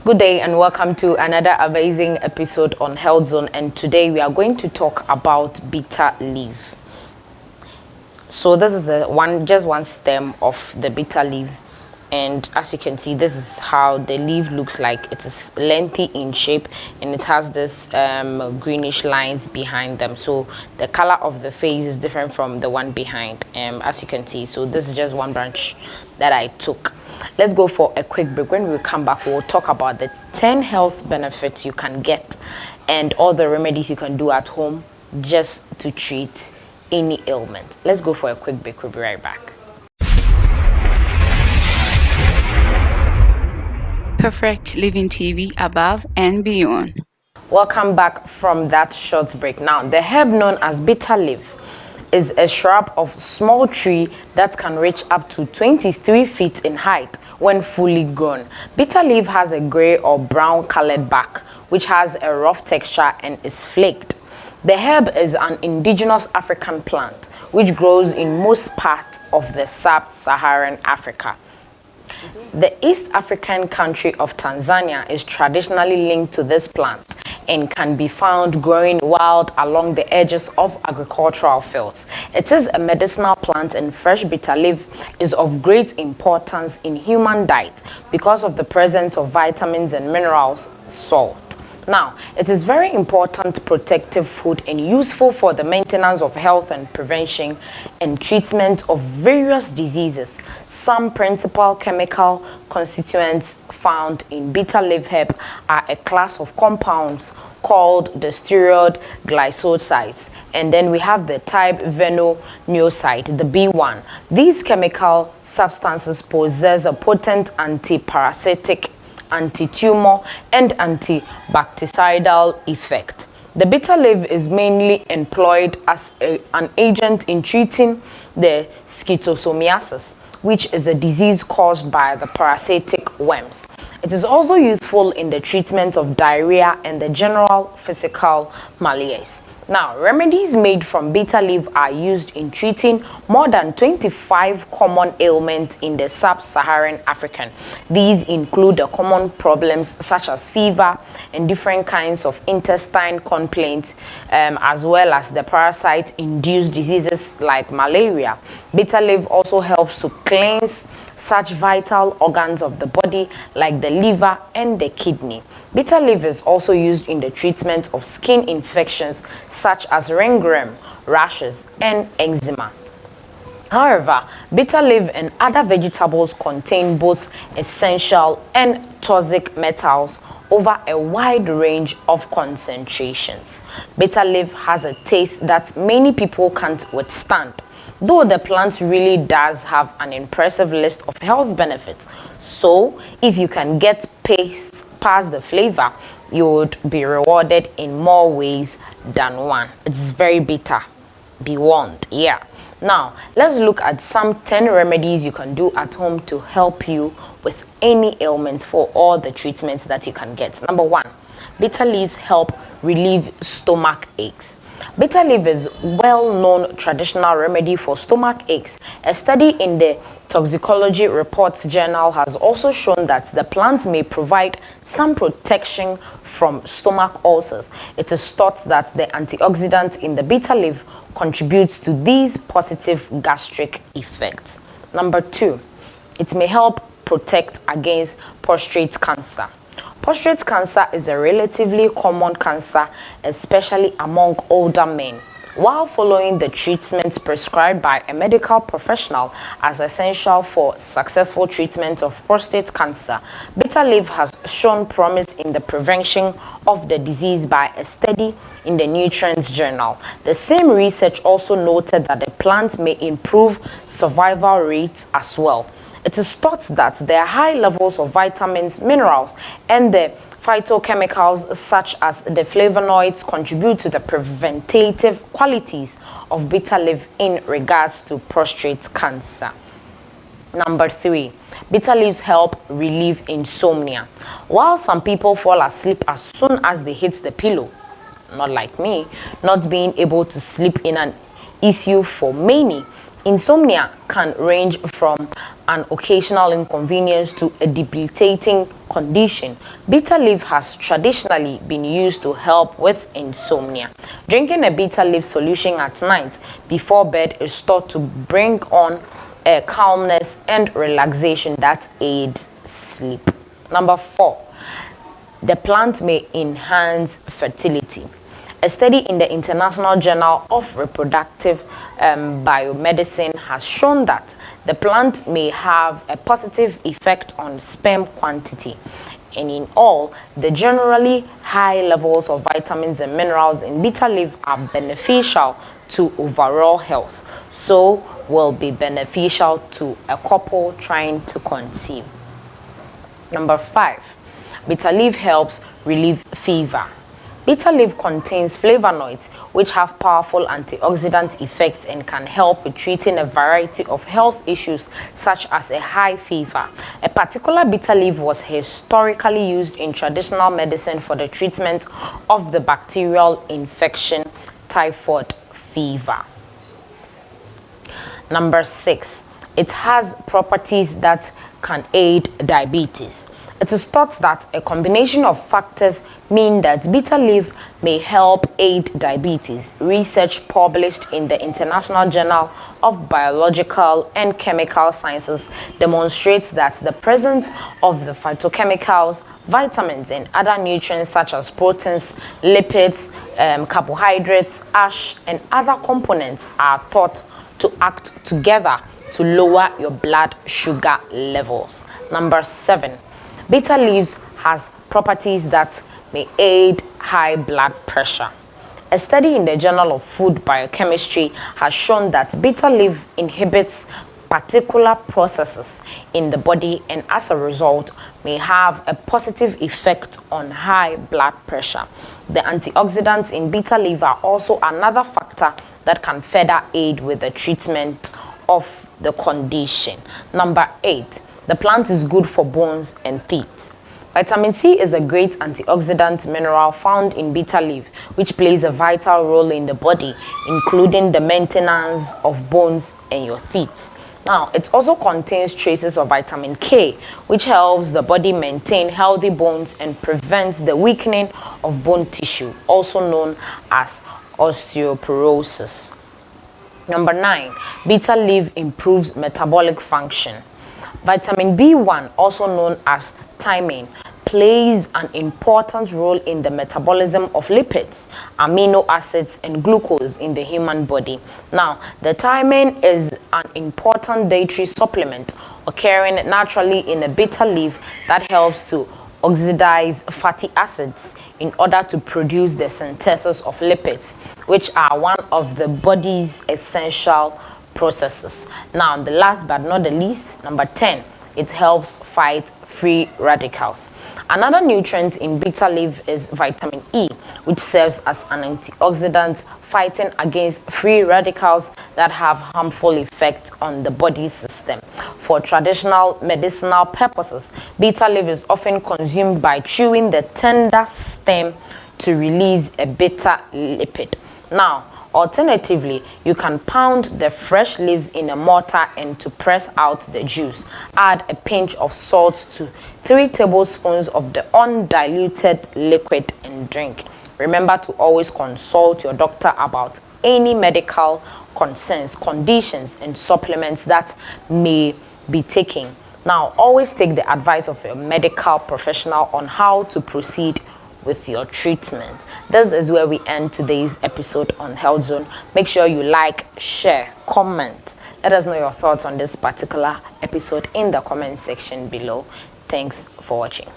Good day and welcome to another amazing episode on Health Zone, and today we are going to talk about bitter leaf. So this is just one stem of the bitter leaf, and as you can see, this is how the leaf looks like. It is lengthy in shape and it has this greenish lines behind them, so the color of the face is different from the one behind, as you can see. So this is just one branch that I took. Let's go for a quick break. When we come back, we'll talk about the 10 health benefits you can get and all the remedies you can do at home just to treat any ailment. Let's go for a quick break. We'll be right back. Perfect Living TV, above and beyond. Welcome back from that short break. Now, the herb known as bitter leaf is a shrub of small tree that can reach up to 23 feet in height when fully grown. Bitter leaf has a gray or brown colored bark, which has a rough texture and is flaked. The herb is an indigenous African plant which grows in most parts of the sub-Saharan Africa. The East African country of Tanzania is traditionally linked to this plant and can be found growing wild along the edges of agricultural fields. It is a medicinal plant, and fresh bitter leaf is of great importance in human diet because of the presence of vitamins and minerals, salt. Now, it is very important protective food and useful for the maintenance of health and prevention and treatment of various diseases. Some principal chemical constituents found in bitter leaf herb are a class of compounds called the steroid glycosides, and then we have the type venomyocyte, the B1. These chemical substances possess a potent antiparasitic, anti-tumor and antibactericidal effect. The bitter leaf is mainly employed as an agent in treating the schistosomiasis, which is a disease caused by the parasitic worms. It is also useful in the treatment of diarrhea and the general physical malaise. Now, remedies made from bitter leaf are used in treating more than 25 common ailments in the sub-Saharan African. These include the common problems such as fever and different kinds of intestine complaints, as well as the parasite-induced diseases like malaria. Bitter leaf also helps to cleanse such vital organs of the body like the liver and the kidney. Bitter leaf is also used in the treatment of skin infections such as ringworm, rashes, and eczema. However, bitter leaf and other vegetables contain both essential and toxic metals over a wide range of concentrations. Bitter leaf has a taste that many people can't withstand, though the plant really does have an impressive list of health benefits. So, if you can get past the flavor, you would be rewarded in more ways than one. It's very bitter. Be warned. Yeah. Now, let's look at some 10 remedies you can do at home to help you with any ailments for all the treatments that you can get. Number 1, bitter leaves help relieve stomach aches. Bitter leaf is well-known traditional remedy for stomach aches. A study in the Toxicology Reports Journal has also shown that the plant may provide some protection from stomach ulcers. It is thought that the antioxidant in the bitter leaf contributes to these positive gastric effects. Number 2, it may help protect against prostate cancer. Prostate cancer is a relatively common cancer, especially among older men. While following the treatment prescribed by a medical professional as essential for successful treatment of prostate cancer, bitter leaf has shown promise in the prevention of the disease by a study in the Nutrients Journal. The same research also noted that the plant may improve survival rates as well. It is thought that their high levels of vitamins, minerals, and the phytochemicals such as the flavonoids contribute to the preventative qualities of bitter leaf in regards to prostate cancer. Number 3, bitter leaves help relieve insomnia. While some people fall asleep as soon as they hit the pillow, not like me, not being able to sleep in an issue for many. Insomnia can range from an occasional inconvenience to a debilitating condition. Bitter leaf has traditionally been used to help with insomnia. Drinking a bitter leaf solution at night before bed is thought to bring on a calmness and relaxation that aids sleep. Number 4, the plant may enhance fertility. A study in the International Journal of Reproductive Biomedicine has shown that the plant may have a positive effect on sperm quantity. And in all, the generally high levels of vitamins and minerals in bitter leaf are beneficial to overall health, so will be beneficial to a couple trying to conceive. Number 5, bitter leaf helps relieve fever. Bitter leaf contains flavonoids which have powerful antioxidant effects and can help with treating a variety of health issues such as a high fever. A particular bitter leaf was historically used in traditional medicine for the treatment of the bacterial infection typhoid fever. Number 6, it has properties that can aid diabetes. It is thought that a combination of factors mean that bitter leaf may help aid diabetes. Research published in the International Journal of Biological and Chemical Sciences demonstrates that the presence of the phytochemicals, vitamins, and other nutrients such as proteins, lipids, carbohydrates, ash, and other components are thought to act together to lower your blood sugar levels. Number 7, bitter leaves has properties that may aid high blood pressure. A study in the Journal of Food Biochemistry has shown that bitter leaf inhibits particular processes in the body and as a result may have a positive effect on high blood pressure. The antioxidants in bitter leaf are also another factor that can further aid with the treatment of the condition. Number 8, the plant is good for bones and teeth. Vitamin C is a great antioxidant mineral found in bitter leaf, which plays a vital role in the body, including the maintenance of bones and your teeth. Now, it also contains traces of vitamin K, which helps the body maintain healthy bones and prevents the weakening of bone tissue, also known as osteoporosis. Number 9, bitter leaf improves metabolic function. Vitamin B1, also known as thiamine, plays an important role in the metabolism of lipids, amino acids, and glucose in the human body. Now, the thiamine is an important dietary supplement occurring naturally in a bitter leaf that helps to oxidize fatty acids in order to produce the synthesis of lipids, which are one of the body's essential processes. Now, the last but not the least, number 10, it helps fight free radicals. Another nutrient in bitter leaf is vitamin E, which serves as an antioxidant fighting against free radicals that have harmful effects on the body system. For traditional medicinal purposes, bitter leaf is often consumed by chewing the tender stem to release a bitter lipid. Now, alternatively, you can pound the fresh leaves in a mortar and to press out the juice. Add a pinch of salt to 3 tablespoons of the undiluted liquid and drink. Remember to always consult your doctor about any medical concerns, conditions, and supplements that may be taken. Now, always take the advice of a medical professional on how to proceed with your treatment. This is where we end today's episode on Health Zone. Make sure you like, share, comment. Let us know your thoughts on this particular episode in the comment section below. Thanks for watching.